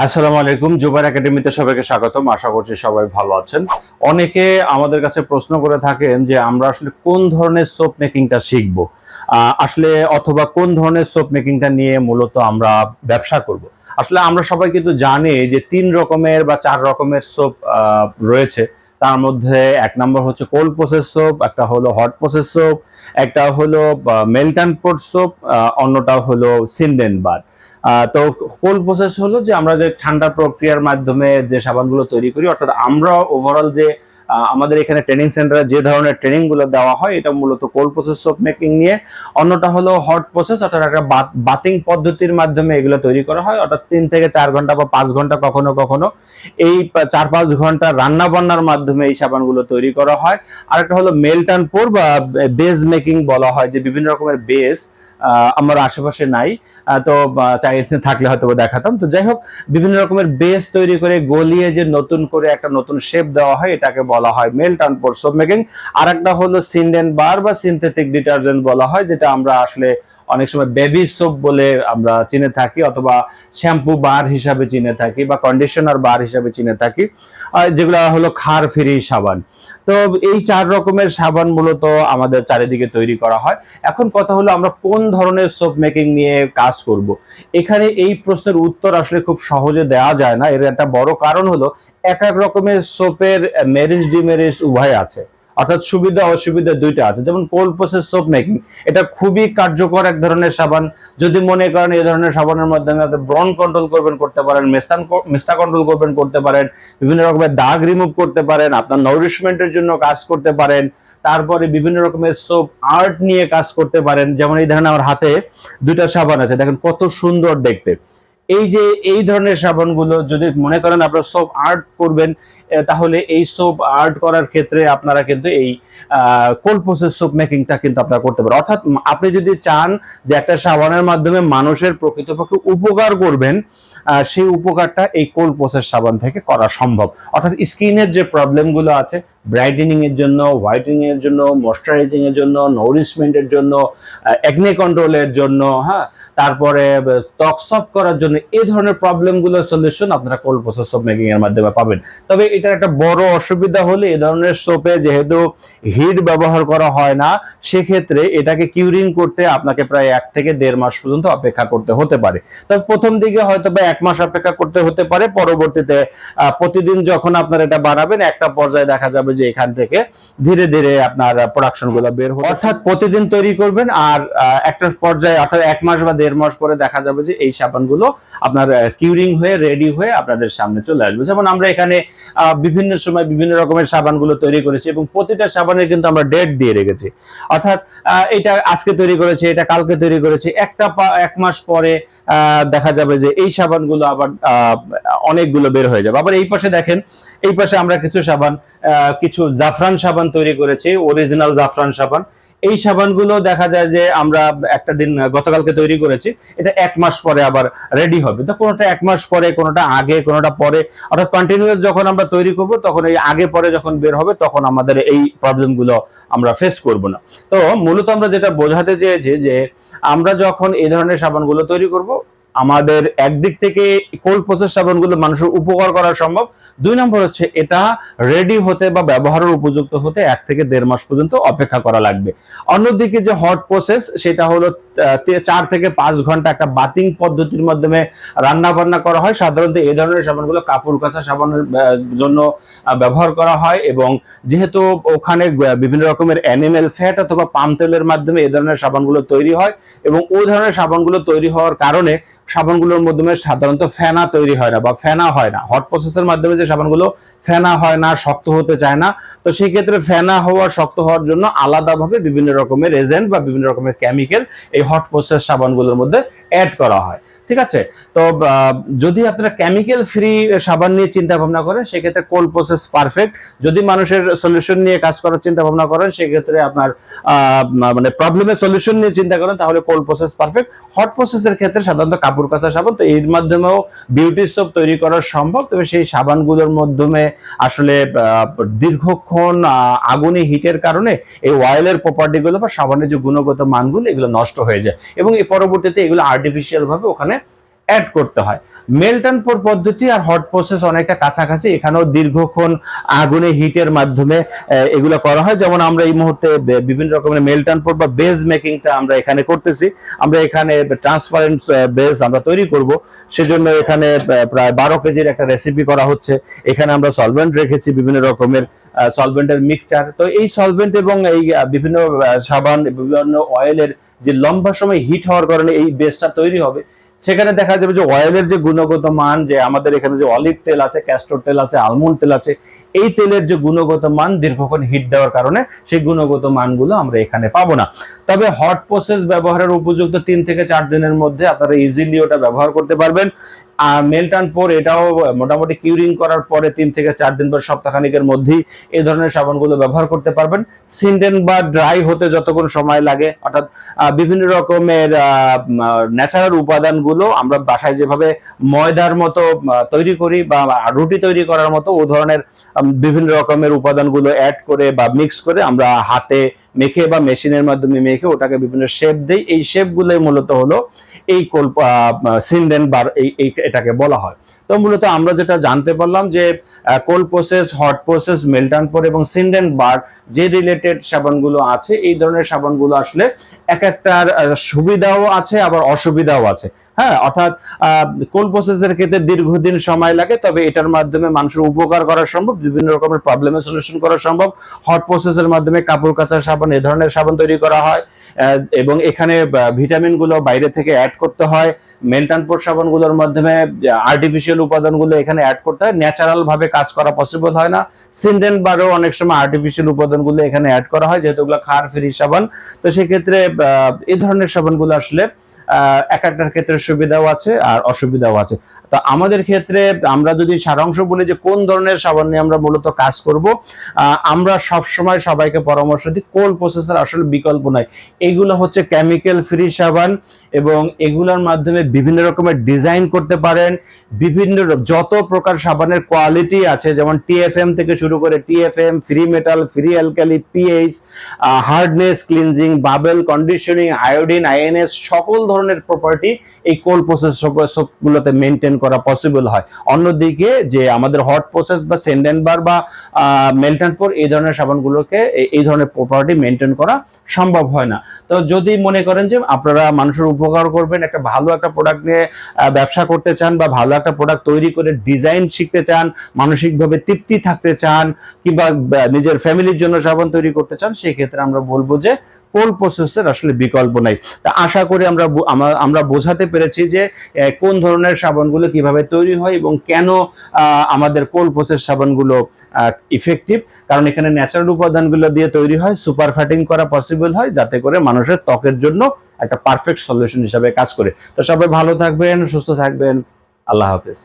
আসসালামু আলাইকুম। জুবাইর একাডেমিতে সবাইকে স্বাগতম। আশা করছি সবাই ভালো আছেন। অনেকে আমাদের কাছে প্রশ্ন করে থাকেন যে আমরা আসলে কোন ধরনের সোপ মেকিংটা শিখবো, আসলে অথবা কোন ধরনের সোপ মেকিংটা নিয়ে মূলত আমরা ব্যবসা করব। আসলে আমরা সবাই কিন্তু জানি যে 3 রকমের বা 4 রকমের সোপ রয়েছে। তার মধ্যে এক নম্বর হচ্ছে কোল্ড প্রসেস সোপ, একটা হলো হট প্রসেস সোপ, একটা হলো মেল্ট অ্যান্ড পোর সোপ, অন্যটা হলো সিন্ডেন বার। তো কোল্ড প্রসেস হলো যে আমরা যে ঠান্ডা প্রক্রিয়ার মাধ্যমে যে সাবানগুলো তৈরি করি, অর্থাৎ আমরা ওভারঅল যে আমাদের এখানে ট্রেনিং সেন্টারে যে ধরনের ট্রেনিং গুলো দেওয়া হয় এটা মূলত কোল্ড প্রসেস সোপ মেকিং নিয়ে। অন্যটা হলো হট প্রসেস, অর্থাৎ একটা বাতিং পদ্ধতির মাধ্যমে এগুলো তৈরি করা হয়, অর্থাৎ 3 থেকে 4 ঘন্টা বা 5 ঘন্টা কখনো কখনো এই 4-5 ঘন্টা রান্না বান্নার মাধ্যমে এই সাবানগুলো তৈরি করা হয়। আর একটা হলো মেল্ট অ্যান্ড পোর বা বেজ মেকিং বলা হয়, যে বিভিন্ন রকমের বেজ আমার আশেপাশে নাই। তো চাইলে থাকলে হয়তো দেখাতাম। তো যাই হোক, বিভিন্ন রকমের বেস তৈরি করে গলিয়ে যে নতুন করে একটা নতুন শেপ দেওয়া হয় এটাকে বলা হয় melt and pour soap making. আর একটা হলো সিন্ডেন বার বা সিনথেটিক ডিটারজেন্ট বলা হয়, যেটা আমরা আসলে অনেক সময় বেবি সোপ বলে আমরা চিনে থাকি, অথবা শ্যাম্পু বার হিসাবে চিনে থাকি, বা কন্ডিশনার বার হিসাবে চিনে থাকি, যেগুলো হলো ক্ষার ফ্রি সাবান। তো এই 4 রকমের সাবান মূলত আমাদের চারিদিকে তৈরি করা হয়। এখন কথা হলো আমরা কোন ধরনের সোপ মেকিং নিয়ে কাজ করব। এখানে এই প্রশ্নের উত্তর আসলে খুব সহজে দেওয়া যায় না। এর একটা বড় কারণ হলো এক এক রকমের সোপের মেরিটস ডিমেরিটস উভয় আছে, অর্থাৎ সুবিধা অসুবিধা দুইটা আছে। যেমন কোল্ড প্রসেস সোপ মেকিং, এটা খুবই কার্যকর এক ধরনের সাবান। যদি মনে করেন এই ধরনের সাবানের মাধ্যমে আপনি ব্রণ কন্ট্রোল করবেন, করতে পারেন, মেস্তা কন্ট্রোল করবেন, করতে পারেন, বিভিন্ন রকমের দাগ রিমুভ করতে পারেন, আপনার নারিশমেন্টের জন্য কাজ করতে পারেন, তারপরে বিভিন্ন রকমের সোপ আর্ট নিয়ে কাজ করতে পারেন। যেমন এই ধরনের আমার হাতে দুইটা সাবান আছে, দেখেন কত সুন্দর দেখতে। এই যে এই ধরনের সাবানগুলো যদি মনে করেন আপনারা সোপ আর্ট করবেন, তাহলে এই সোপ আর্ট করার ক্ষেত্রে আপনারা কিন্তু এই কোল্ড প্রসেস সোপ মেকিংটা কিন্তু আপনারা করতে পারেন। অর্থাৎ আপনি যদি চান যে একটা সাবানের মাধ্যমে মানুষের প্রকৃতপক্ষে উপকার করবেন, সেই উপকারটা এই কোল্ড প্রসেস সাবান থেকে করা সম্ভব। অর্থাৎ স্কিনের যে প্রবলেমগুলো আছে, ব্রাইটেনিং এর জন্য, হোয়াইটেনিং এর জন্য, ময়শ্চারাইজিং এর জন্য, নারিশমেন্টের জন্য, একনে কন্ট্রোলের জন্য, হ্যাঁ, তারপরে ত্বক সফট করার জন্য, এই ধরনের প্রবলেমগুলোর সলিউশন আপনারা কোল্ড প্রসেস সোপ মেকিং এর মাধ্যমে পাবেন। তবে এটার একটা বড় অসুবিধা হলে এই ধরনের সোপে যেহেতু হিট ব্যবহার করা হয় না, সেক্ষেত্রে এটাকে কিউরিং করতে আপনাকে প্রায় 1 থেকে 1.5 মাস পর্যন্ত অপেক্ষা করতে হতে পারে। তবে প্রথম দিকে হয়তো বা 1 মাস অপেক্ষা করতে হতে পারে, পরবর্তীতে প্রতিদিন যখন আপনার এটা বানাবেন একটা পর্যায়ে দেখা যাবে যে এখান থেকে ধীরে ধীরে আপনার প্রোডাকশন গুলো বের হবে। অর্থাৎ প্রতিদিন তৈরি করবেন, আর একটা পর্যায়ে অর্থাৎ 1 মাস বা 1.5 মাস পরে দেখা যাবে যে এই সাবানগুলো আপনার কিউরিং হয়ে রেডি হয়ে আপনাদের সামনে চলে আসবে। যেমন আমরা এখানে বিভিন্ন সময় বিভিন্ন রকমের সাবানগুলো তৈরি করেছি, এবং প্রতিটা সাবানের কিন্তু আমরা ডেট দিয়ে রেখেছি। অর্থাৎ এটা আজকে তৈরি করেছে, এটা কালকে তৈরি করেছে, 1 মাস পরে দেখা যাবে যে এই সাবানগুলো আবার অনেকগুলো বের হয়ে যাবে। আবার এই পাশে দেখেন, এই পাশে আমরা কিছু সাবান, কিছু জাফরান সাবান তৈরি করেছি, অরিজিনাল জাফরান সাবান। এই সাবানগুলো দেখা যায় যে আমরা একটা দিন গতকালকে তৈরি করেছি, এটা 1 মাস পরে আবার রেডি হবে। তো কোনোটা 1 মাস পরে, কোনোটা আগে, কোনোটা পরে, অর্থাৎ কন্টিনিউয়াস যখন আমরা তৈরি করব তখন এই আগে পরে যখন বের হবে তখন আমাদের এই প্রবলেমগুলো আমরা ফেস করব না। তো মূলত আমরা যেটা বোঝাতে চেয়েছি যে আমরা যখন এই ধরনের সাবানগুলো তৈরি করব, আমাদের একদিক থেকে কোল্ড প্রসেস সাবানগুলো মানুষের উপকার করা সম্ভব। 2 নম্বর হচ্ছে এটা রেডি হতে বা ব্যবহারের উপযুক্ত হতে 1 থেকে 1.5 মাস পর্যন্ত অপেক্ষা করা লাগবে। অন্যদিকে যে হট প্রসেস, সেটা হলো 4 থেকে 5 ঘন্টা একটা বাতিং পদ্ধতির মাধ্যমে রান্না বান্না করা হয়। সাধারণত এই ধরনের সাবানগুলো কাপড় কাচা সাবানের জন্য ব্যবহার করা হয়, এবং যেহেতু ওখানে বিভিন্ন রকমের অ্যানিমেল ফ্যাট অথবা পাম তেলের মাধ্যমে এই ধরনের সাবানগুলো তৈরি হয়, এবং ওই ধরনের সাবানগুলো তৈরি হওয়ার কারণে সাবানগুলোর মাধ্যমে সাধারণত ফেনা তৈরি হয় না বা ফেনা হয় না। হট প্রসেসের মাধ্যমে যে সাবানগুলো ফেনা হয় না, শক্ত হতে চায় না, তো সেই ক্ষেত্রে ফেনা হওয়া, শক্ত হওয়ার জন্য আলাদাভাবে বিভিন্ন রকমের এজেন্ট বা বিভিন্ন রকমের কেমিক্যাল এই হট প্রসেস সাবানগুলোর মধ্যে অ্যাড করা হয়। ঠিক আছে? তো যদি আপনারা কেমিক্যাল ফ্রি সাবান নিয়ে চিন্তা ভাবনা করেন, সেক্ষেত্রে কোল্ড প্রসেস পারফেক্ট। যদি মানুষের সলিউশন নিয়ে কাজ করার চিন্তা ভাবনা করেন, সেক্ষেত্রে আপনার মানে প্রবলেমের সলিউশন নিয়ে চিন্তা করেন, তাহলে কোল্ড প্রসেস পারফেক্ট। হট প্রসেসের ক্ষেত্রে সাধারণত কাপড় কাচা সাবান, তো এর মাধ্যমেও বিউটি সোপ তৈরি করা সম্ভব। তবে সেই সাবানগুলোর মাধ্যমে আসলে দীর্ঘক্ষণ আগুনে হিটের কারণে এই অয়েলের প্রপার্টিগুলো বা সাবানের যে গুণগত মানগুলো এগুলো নষ্ট হয়ে যায়, এবং এই পরবর্তীতে এগুলো আর্টিফিশিয়াল ভাবে ওখানে অ্যাড করতে হয়। মেল্ট অ্যান্ড পোর পদ্ধতি আর হট প্রসেস অনেকটা কাছাকাছি, এখানেও দীর্ঘক্ষণ আগুনে হিটের মাধ্যমে এগুলো করা হয়। যেমন আমরা এই মুহূর্তে বিভিন্ন রকমের মেল্ট অ্যান্ড পোর বা বেজ মেকিংটা আমরা এখানে করতেছি। আমরা এখানে ট্রান্সপারেন্ট বেজ আমরা তৈরি করব, সেজন্য এখানে প্রায় 12 কেজির একটা রেসিপি করা হচ্ছে। এখানে আমরা সলভেন্ট রেখেছি, বিভিন্ন রকমের সলভেন্টের মিক্সচার। তো এই সলভেন্ট এবং এই বিভিন্ন সাবান, বিভিন্ন অয়েলের যে লম্বা সময় হিট হওয়ার কারণে এই বেসটা তৈরি হবে, সেখানে দেখা যাবে যে অয়েলের যে গুণগত মান, যে আমাদের এখানে যে অলিভ তেল আছে, ক্যাস্টর তেল আছে, আলমন্ড তেল আছে, এই তেলের যে গুণগত মান দীর্ঘক্ষণ হিট দেওয়ার কারণে সেই গুণগত মানগুলো আমরা এখানে পাবো না। তবে হট প্রসেস ব্যবহারের উপযুক্ত 3 থেকে 4 দিনের মধ্যে আপনারা ইজিলি ওটা ব্যবহার করতে পারবেন। আর মেল্ট অ্যান্ড পোর এটাও মোটামুটি কিউরিং করার পরে 3 থেকে 4 দিন বা সপ্তাহখানিকের মধ্যেই এই ধরনের সাবানগুলো ব্যবহার করতে পারবেন। সিন্ডেন বা ড্রাই হতে যতক্ষণ সময় লাগে, অর্থাৎ বিভিন্ন রকমের ন্যাচারাল উপাদানগুলো আমরা বাসায় যেভাবে ময়দার মতো তৈরি করি বা রুটি তৈরি করার মতো, ও ধরনের বিভিন্ন রকমের উপাদানগুলো অ্যাড করে বা মিক্স করে আমরা হাতে মেখে বা মেশিনের মাধ্যমে মেখে ওটাকে বিভিন্ন শেপ দেই। এই শেপগুলোই মূলত হলো এই সিন্ডেন বার, এটাকে বলা হয়। তো মূলত আমরা যেটা জানতে পারলাম যে cold process, hot process, melt and pour এবং সিন্ডেন বার যে রিলেটেড সাবানগুলো আছে, এই ধরনের সাবানগুলো আসলে এক একটার সুবিধাও আছে আবার অসুবিধাও আছে। হ্যাঁ, অর্থাৎ কোল্ড প্রসেসের ক্ষেত্রে দীর্ঘদিন সময় লাগে, তবে এটার মাধ্যমে মানুষের উপকার করা সম্ভব, বিভিন্ন রকমের প্রবলেমের সলিউশন করা সম্ভব। হট প্রসেসের মাধ্যমে কাপড় কাচার সাবান, এ ধরনের সাবান তৈরি করা হয় এবং এখানে ভিটামিন গুলো বাইরে থেকে অ্যাড করতে হয়। মেল্ট অ্যান্ড পোর সাবানগুলোর মাধ্যমে আর্টিফিশিয়াল উপাদানগুলো এখানে অ্যাড করতে হয়, ন্যাচারাল ভাবে কাজ করা পসিবল হয় না। সিন্ডেন বারও অনেক সময় আর্টিফিশিয়াল উপাদানগুলো এখানে অ্যাড করা হয়, যেহেতু এগুলো ক্ষার ফ্রি সাবান। তো সেক্ষেত্রে এই ধরনের সাবানগুলো আসলে এক একটার ক্ষেত্রে সুবিধাও আছে আর অসুবিধাও আছে। তো আমাদের ক্ষেত্রে আমরা যদি সারাংশ বলি যে কোন ধরনের সাবান নিয়ে আমরা মূলত কাজ করব, আমরা সব সময় সবাইকে পরামর্শ দিই কোল্ড প্রসেসের আসলে বিকল্প নাই। এগুলো হচ্ছে কেমিক্যাল ফ্রি সাবান এবং এগুলোর মাধ্যমে বিভিন্ন রকমের ডিজাইন করতে পারেন। বিভিন্ন যত প্রকার সাবানের কোয়ালিটি আছে, যেমন টিএফএম থেকে শুরু করে TFM, free metal, free alkali, pH, hardness, cleansing, bubble, conditioning, iodine, INS, সকল ধরনের প্রপার্টি এই কোল্ড প্রসেস গুলোতে মেনটেন করা পসিবল হয়। অন্যদিকে যে আমাদের হট প্রসেস বা সেন্ডেন বার বা মেল্ট অ্যান্ড পোর, এই ধরনের সাবানগুলোকে এই ধরনের প্রপার্টি মেনটেন করা সম্ভব হয় না। তো যদি মনে করেন যে আপনারা মানুষের উপকার করবেন, একটা ভালো একটা প্রোডাক্ট নিয়ে ব্যবসা করতে চান বা ভালো একটা প্রোডাক্ট তৈরি করে ডিজাইন শিখতে চান, মানসিকভাবে তৃপ্তি থাকতে চান, কিংবা নিজের ফ্যামিলির জন্য সাবান তৈরি করতে চান, সেই ক্ষেত্রে আমরা বলবো যে কোল্ড প্রসেসের আসলে বিকল্প নাই। তা আশা করি আমরা বোঝাতে পেরেছি যে কোন ধরনের সাবানগুলো কিভাবে তৈরি হয় এবং কেন আমাদের কোল্ড প্রসেস সাবানগুলো ইফেক্টিভ। কারণ এখানে ন্যাচারাল উপাদানগুলো দিয়ে তৈরি হয়, সুপার ফ্যাটিং করা পসিবল হয়, যাতে করে মানুষের ত্বকের জন্য একটা পারফেক্ট সলিউশন হিসাবে কাজ করে। তো সবাই ভালো থাকবেন, সুস্থ থাকবেন। আল্লাহ হাফেজ।